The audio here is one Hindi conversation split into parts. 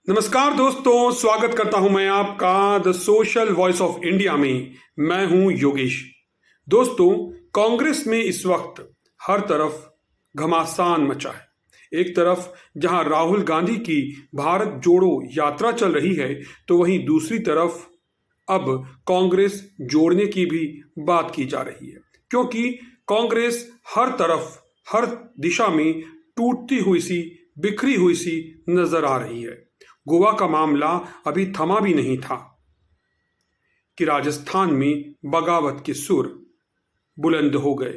नमस्कार दोस्तों, स्वागत करता हूं मैं आपका the social voice of India में। मैं हूं योगेश। दोस्तों, कांग्रेस में इस वक्त हर तरफ घमासान मचा है। एक तरफ जहां राहुल गांधी की भारत जोड़ो यात्रा चल रही है, तो वहीं दूसरी तरफ अब कांग्रेस जोड़ने की भी बात की जा रही है, क्योंकि कांग्रेस हर तरफ हर दिशा में टूटती हुई सी बिखरी हुई सी नजर आ रही है। गोवा का मामला अभी थमा भी नहीं था कि राजस्थान में बगावत के सुर बुलंद हो गए।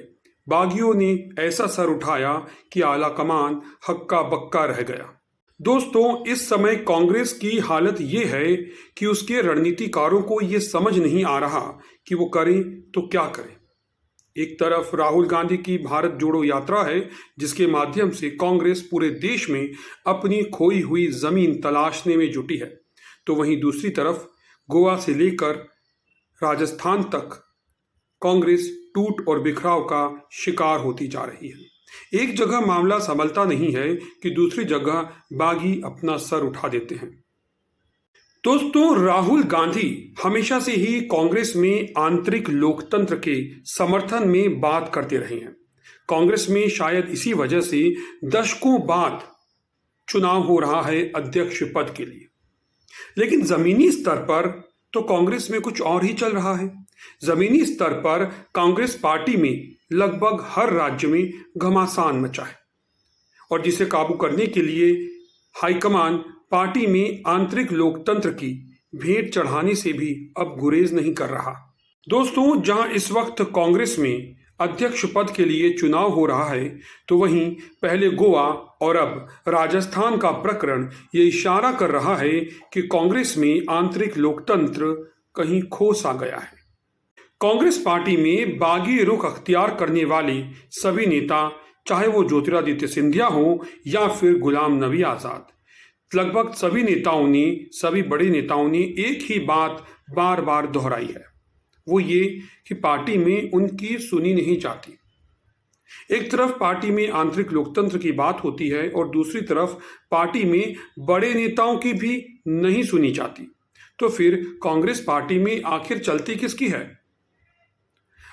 बागियों ने ऐसा सर उठाया कि आला कमान हक्का बक्का रह गया। दोस्तों, इस समय कांग्रेस की हालत ये है कि उसके रणनीतिकारों को ये समझ नहीं आ रहा कि वो करें तो क्या करें। एक तरफ राहुल गांधी की भारत जोड़ो यात्रा है, जिसके माध्यम से कांग्रेस पूरे देश में अपनी खोई हुई जमीन तलाशने में जुटी है, तो वहीं दूसरी तरफ गोवा से लेकर राजस्थान तक कांग्रेस टूट और बिखराव का शिकार होती जा रही है। एक जगह मामला संभलता नहीं है कि दूसरी जगह बागी अपना सर उठा देते हैं। दोस्तों, राहुल गांधी हमेशा से ही कांग्रेस में आंतरिक लोकतंत्र के समर्थन में बात करते रहे हैं। कांग्रेस में शायद इसी वजह से दशकों बाद चुनाव हो रहा है अध्यक्ष पद के लिए। लेकिन जमीनी स्तर पर तो कांग्रेस में कुछ और ही चल रहा है। जमीनी स्तर पर कांग्रेस पार्टी में लगभग हर राज्य में घमासान मचा है, और जिसे काबू करने के लिए हाईकमान पार्टी में आंतरिक लोकतंत्र की भेंट चढ़ाने से भी अब गुरेज नहीं कर रहा। दोस्तों, जहां इस वक्त कांग्रेस में अध्यक्ष पद के लिए चुनाव हो रहा है, तो वहीं पहले गोवा और अब राजस्थान का प्रकरण ये इशारा कर रहा है कि कांग्रेस में आंतरिक लोकतंत्र कहीं खो सा गया है। कांग्रेस पार्टी में बागी रुख अख्तियार करने वाले सभी नेता, चाहे वो ज्योतिरादित्य सिंधिया हो या फिर गुलाम नबी आजाद, लगभग सभी बड़े नेताओं ने एक ही बात बार बार दोहराई है। वो ये कि पार्टी में उनकी सुनी नहीं जाती। एक तरफ पार्टी में आंतरिक लोकतंत्र की बात होती है और दूसरी तरफ पार्टी में बड़े नेताओं की भी नहीं सुनी जाती। तो फिर कांग्रेस पार्टी में आखिर चलती किसकी है?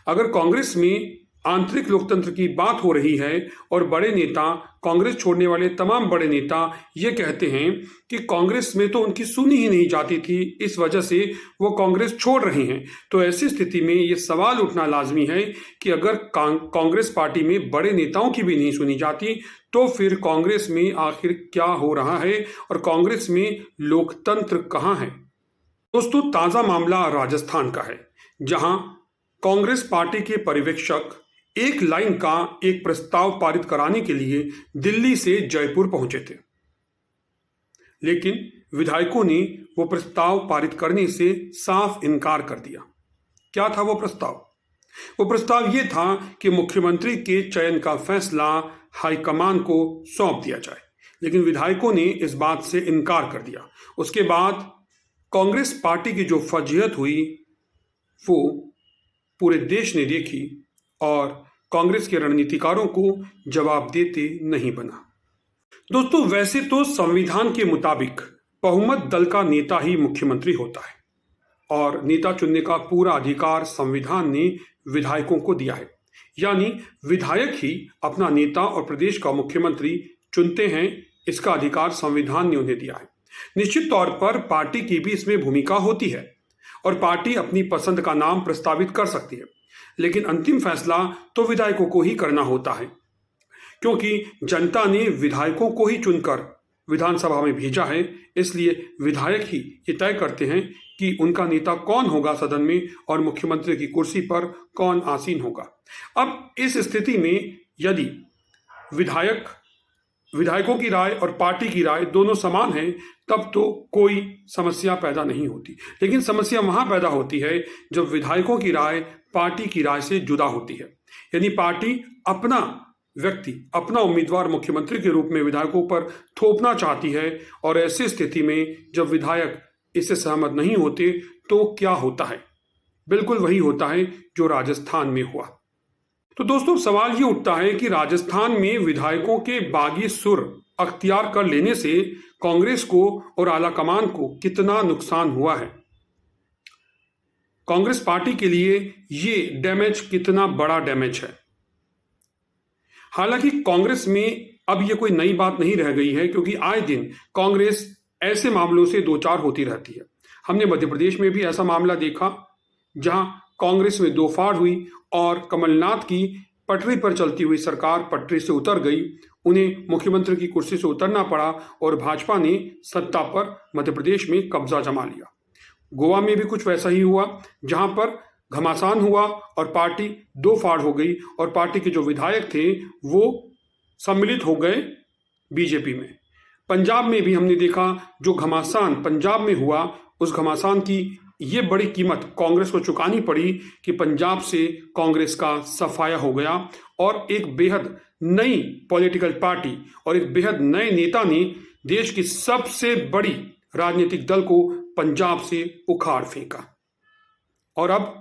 अगर कांग्रेस में आंतरिक लोकतंत्र की बात हो रही है और बड़े नेता, कांग्रेस छोड़ने वाले तमाम बड़े नेता ये कहते हैं कि कांग्रेस में तो उनकी सुनी ही नहीं जाती थी, इस वजह से वो कांग्रेस छोड़ रहे हैं, तो ऐसी स्थिति में ये सवाल उठना लाजमी है कि अगर कांग्रेस पार्टी में बड़े नेताओं की भी नहीं सुनी जाती, तो फिर कांग्रेस में आखिर क्या हो रहा है और कांग्रेस में लोकतंत्र कहाँ है? दोस्तों, ताजा मामला राजस्थान का है, जहां कांग्रेस पार्टी के पर्यवेक्षक एक लाइन का एक प्रस्ताव पारित कराने के लिए दिल्ली से जयपुर पहुंचे थे, लेकिन विधायकों ने वो प्रस्ताव पारित करने से साफ इनकार कर दिया। क्या था वो प्रस्ताव? वो प्रस्ताव ये था कि मुख्यमंत्री के चयन का फैसला हाईकमान को सौंप दिया जाए, लेकिन विधायकों ने इस बात से इनकार कर दिया। उसके बाद कांग्रेस पार्टी की जो फजीहत हुई वो पूरे देश ने देखी और कांग्रेस के रणनीतिकारों को जवाब देते नहीं बना। दोस्तों, वैसे तो संविधान के मुताबिक बहुमत दल का नेता ही मुख्यमंत्री होता है और नेता चुनने का पूरा अधिकार संविधान ने विधायकों को दिया है, यानी विधायक ही अपना नेता और प्रदेश का मुख्यमंत्री चुनते हैं। इसका अधिकार संविधान ने उन्हें दिया है। निश्चित तौर पर पार्टी की भी इसमें भूमिका होती है और पार्टी अपनी पसंद का नाम प्रस्तावित कर सकती है, लेकिन अंतिम फैसला तो विधायकों को ही करना होता है, क्योंकि जनता ने विधायकों को ही चुनकर विधानसभा में भेजा है। इसलिए विधायक ही ये तय करते हैं कि उनका नेता कौन होगा सदन में और मुख्यमंत्री की कुर्सी पर कौन आसीन होगा। अब इस स्थिति में यदि विधायकों की राय और पार्टी की राय दोनों समान है, तब तो कोई समस्या पैदा नहीं होती। लेकिन समस्या वहां पैदा होती है जब विधायकों की राय पार्टी की राय से जुदा होती है, यानी पार्टी अपना उम्मीदवार मुख्यमंत्री के रूप में विधायकों पर थोपना चाहती है, और ऐसी स्थिति में जब विधायक इससे सहमत नहीं होते तो क्या होता है? बिल्कुल वही होता है जो राजस्थान में हुआ। तो दोस्तों, सवाल ये उठता है कि राजस्थान में विधायकों के बागी सुर अख्तियार कर लेने से कांग्रेस को और आलाकमान को कितना नुकसान हुआ है, कांग्रेस पार्टी के लिए ये डैमेज कितना बड़ा डैमेज है। हालांकि कांग्रेस में अब ये कोई नई बात नहीं रह गई है, क्योंकि आए दिन कांग्रेस ऐसे मामलों से दो चार होती रहती है। हमने मध्य प्रदेश में भी ऐसा मामला देखा जहां कांग्रेस में दो फाड़ हुई और कमलनाथ की पटरी पर चलती हुई सरकार पटरी से उतर गई, उन्हें मुख्यमंत्री की कुर्सी से उतरना पड़ा और भाजपा ने सत्ता पर मध्य प्रदेश में कब्जा जमा लिया। गोवा में भी कुछ वैसा ही हुआ, जहां पर घमासान हुआ और पार्टी दो फाड़ हो गई और पार्टी के जो विधायक थे वो सम्मिलित हो गए बीजेपी में। पंजाब में भी हमने देखा जो घमासान पंजाब में हुआ, उस घमासान की ये बड़ी कीमत कांग्रेस को चुकानी पड़ी कि पंजाब से कांग्रेस का सफाया हो गया और एक बेहद नई पॉलिटिकल पार्टी और एक बेहद नए नेता ने देश की सबसे बड़ी राजनीतिक दल को पंजाब से उखाड़ फेंका। और अब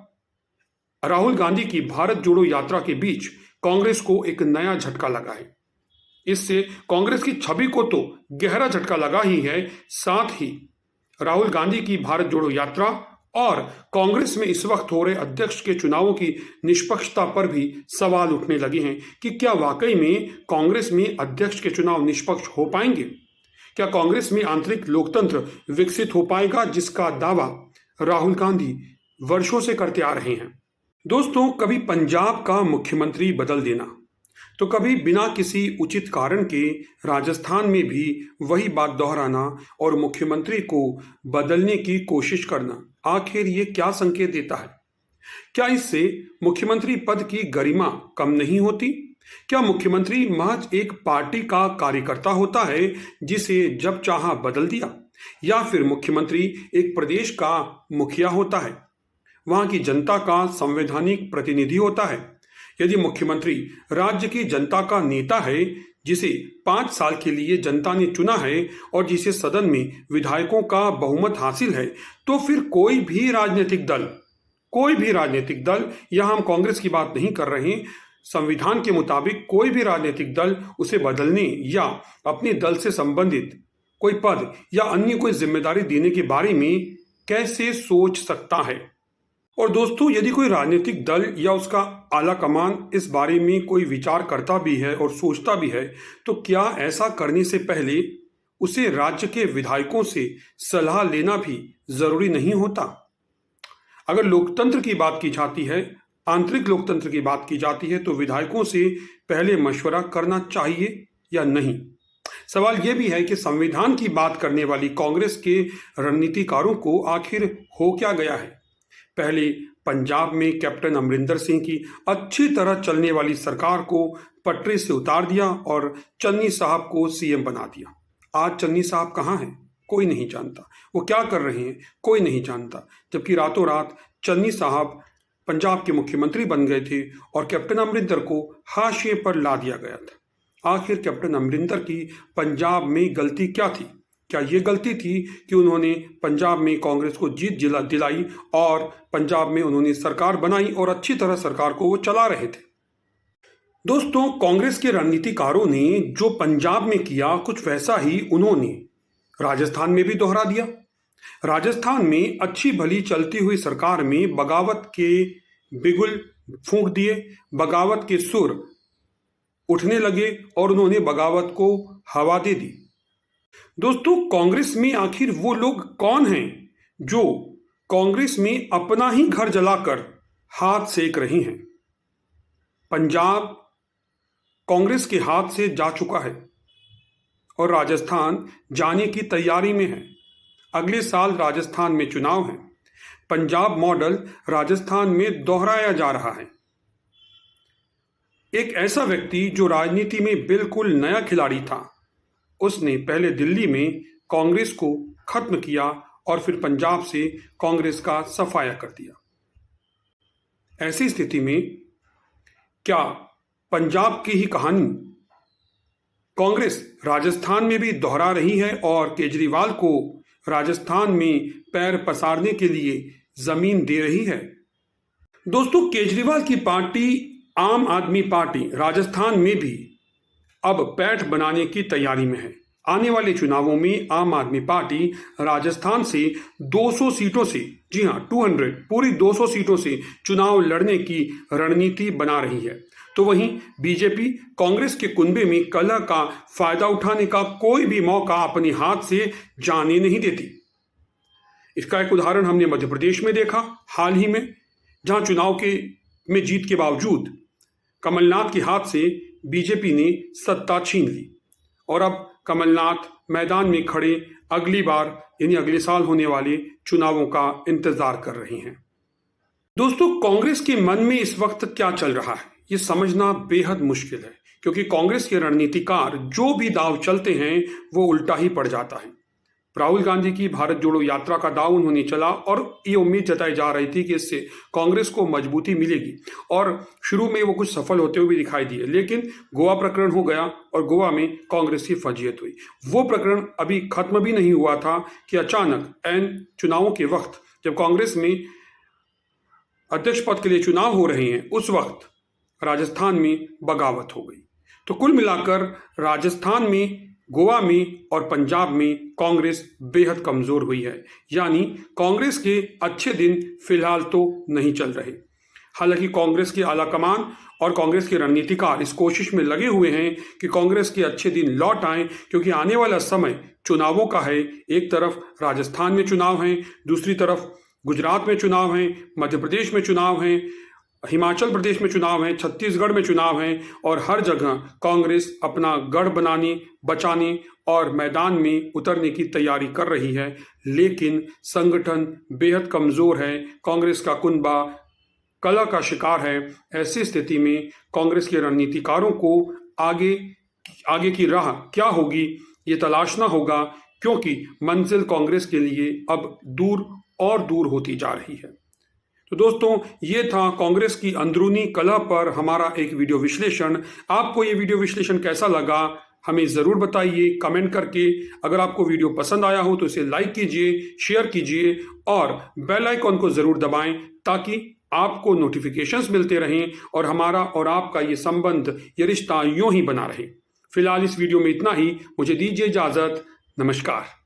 राहुल गांधी की भारत जोड़ो यात्रा के बीच कांग्रेस को एक नया झटका लगा है। इससे कांग्रेस की छवि को तो गहरा झटका लगा ही है, साथ ही राहुल गांधी की भारत जोड़ो यात्रा और कांग्रेस में इस वक्त हो रहे अध्यक्ष के चुनावों की निष्पक्षता पर भी सवाल उठने लगे हैं कि क्या वाकई में कांग्रेस में अध्यक्ष के चुनाव निष्पक्ष हो पाएंगे? क्या कांग्रेस में आंतरिक लोकतंत्र विकसित हो पाएगा, जिसका दावा राहुल गांधी वर्षों से करते आ रहे हैं। दोस्तों, कभी पंजाब का मुख्यमंत्री बदल देना तो कभी बिना किसी उचित कारण के राजस्थान में भी वही बात दोहराना और मुख्यमंत्री को बदलने की कोशिश करना, आखिर ये क्या संकेत देता है? क्या इससे मुख्यमंत्री पद की गरिमा कम नहीं होती? क्या मुख्यमंत्री महज एक पार्टी का कार्यकर्ता होता है जिसे जब चाहा बदल दिया, या फिर मुख्यमंत्री एक प्रदेश का मुखिया होता है, वहां की जनता का संवैधानिक प्रतिनिधि होता है? यदि मुख्यमंत्री राज्य की जनता का नेता है, जिसे 5 साल के लिए जनता ने चुना है और जिसे सदन में विधायकों का बहुमत हासिल है, तो फिर कोई भी राजनीतिक दल, यहां हम कांग्रेस की बात नहीं कर रहे हैं, संविधान के मुताबिक कोई भी राजनीतिक दल उसे बदलने या अपने दल से संबंधित कोई पद या अन्य कोई जिम्मेदारी देने के बारे में कैसे सोच सकता है? और दोस्तों, यदि कोई राजनीतिक दल या उसका आला कमान इस बारे में कोई विचार करता भी है और सोचता भी है, तो क्या ऐसा करने से पहले उसे राज्य के विधायकों से सलाह लेना भी जरूरी नहीं होता? अगर लोकतंत्र की बात की जाती है, आंतरिक लोकतंत्र की बात की जाती है, तो विधायकों से पहले मशवरा करना चाहिए या नहीं? सवाल यह भी है कि संविधान की बात करने वाली कांग्रेस के रणनीतिकारों को आखिर हो क्या गया है? पहले पंजाब में कैप्टन अमरिंदर सिंह की अच्छी तरह चलने वाली सरकार को पटरी से उतार दिया और चन्नी साहब को सीएम बना दिया। आज चन्नी साहब कहाँ हैं? कोई नहीं जानता। वो क्या कर रहे हैं? कोई नहीं जानता। जबकि रातों रात चन्नी साहब पंजाब के मुख्यमंत्री बन गए थे और कैप्टन अमरिंदर को हाशिए पर ला दिया गया था। आखिर कैप्टन अमरिंदर की पंजाब में गलती क्या थी? क्या ये गलती थी कि उन्होंने पंजाब में कांग्रेस को जीत दिलाई और पंजाब में उन्होंने सरकार बनाई और अच्छी तरह सरकार को वो चला रहे थे? दोस्तों, कांग्रेस के रणनीतिकारों ने जो पंजाब में किया, कुछ वैसा ही उन्होंने राजस्थान में भी दोहरा दिया। राजस्थान में अच्छी भली चलती हुई सरकार में बगावत के बिगुल फूंक दिए, बगावत के सुर उठने लगे और उन्होंने बगावत को हवा दे दी। दोस्तों, कांग्रेस में आखिर वो लोग कौन हैं जो कांग्रेस में अपना ही घर जलाकर हाथ सेक रहे हैं? पंजाब कांग्रेस के हाथ से जा चुका है और राजस्थान जाने की तैयारी में है। अगले साल राजस्थान में चुनाव है। पंजाब मॉडल राजस्थान में दोहराया जा रहा है। एक ऐसा व्यक्ति जो राजनीति में बिल्कुल नया खिलाड़ी था, उसने पहले दिल्ली में कांग्रेस को खत्म किया और फिर पंजाब से कांग्रेस का सफाया कर दिया। ऐसी स्थिति में क्या पंजाब की ही कहानी कांग्रेस राजस्थान में भी दोहरा रही है और केजरीवाल को राजस्थान में पैर पसारने के लिए जमीन दे रही है? दोस्तों, केजरीवाल की पार्टी आम आदमी पार्टी राजस्थान में भी अब पैठ बनाने की तैयारी में है। आने वाले चुनावों में आम आदमी पार्टी राजस्थान से 200 सीटों से, जी हां 200, पूरी 200 सीटों से चुनाव लड़ने की रणनीति बना रही है। तो वहीं बीजेपी कांग्रेस के कुनबे में कलह का फायदा उठाने का कोई भी मौका अपने हाथ से जाने नहीं देती। इसका एक उदाहरण हमने मध्य प्रदेश में देखा हाल ही में, जहां चुनाव में जीत के बावजूद कमलनाथ के हाथ से बीजेपी ने सत्ता छीन ली और अब कमलनाथ मैदान में खड़े अगली बार यानी अगले साल होने वाले चुनावों का इंतजार कर रहे हैं। दोस्तों, कांग्रेस के मन में इस वक्त क्या चल रहा है ये समझना बेहद मुश्किल है, क्योंकि कांग्रेस के रणनीतिकार जो भी दाव चलते हैं वो उल्टा ही पड़ जाता है। राहुल गांधी की भारत जोड़ो यात्रा का दाव उन्होंने चला और ये उम्मीद जताई जा रही थी कि इससे कांग्रेस को मजबूती मिलेगी और शुरू में वो कुछ सफल होते हुए दिखाई दिए, लेकिन गोवा प्रकरण हो गया और गोवा में कांग्रेस की फजीयत हुई। वो प्रकरण अभी खत्म भी नहीं हुआ था कि अचानक एन चुनावों के वक्त जब कांग्रेस में अध्यक्ष पद के लिए चुनाव हो रहे हैं उस वक्त राजस्थान में बगावत हो गई। तो कुल मिलाकर राजस्थान में, गोवा में और पंजाब में कांग्रेस बेहद कमजोर हुई है, यानी कांग्रेस के अच्छे दिन फिलहाल तो नहीं चल रहे। हालांकि कांग्रेस के आलाकमान और कांग्रेस के रणनीतिकार इस कोशिश में लगे हुए हैं कि कांग्रेस के अच्छे दिन लौट आएं, क्योंकि आने वाला समय चुनावों का है। एक तरफ राजस्थान में चुनाव हैं, दूसरी तरफ गुजरात में चुनाव हैं, मध्य प्रदेश में चुनाव हैं, हिमाचल प्रदेश में चुनाव हैं, छत्तीसगढ़ में चुनाव हैं और हर जगह कांग्रेस अपना गढ़ बनाने, बचाने और मैदान में उतरने की तैयारी कर रही है। लेकिन संगठन बेहद कमजोर है, कांग्रेस का कुनबा कलह का शिकार है। ऐसी स्थिति में कांग्रेस के रणनीतिकारों को आगे की राह क्या होगी ये तलाशना होगा, क्योंकि मंजिल कांग्रेस के लिए अब दूर और दूर होती जा रही है। तो दोस्तों, ये था कांग्रेस की अंदरूनी कलह पर हमारा एक वीडियो विश्लेषण। आपको ये वीडियो विश्लेषण कैसा लगा हमें ज़रूर बताइए कमेंट करके। अगर आपको वीडियो पसंद आया हो तो इसे लाइक कीजिए, शेयर कीजिए और बेल आइकॉन को ज़रूर दबाएं, ताकि आपको नोटिफिकेशंस मिलते रहें और हमारा और आपका ये संबंध, ये रिश्ता यूं ही बना रहे। फिलहाल इस वीडियो में इतना ही। मुझे दीजिए इजाज़त। नमस्कार।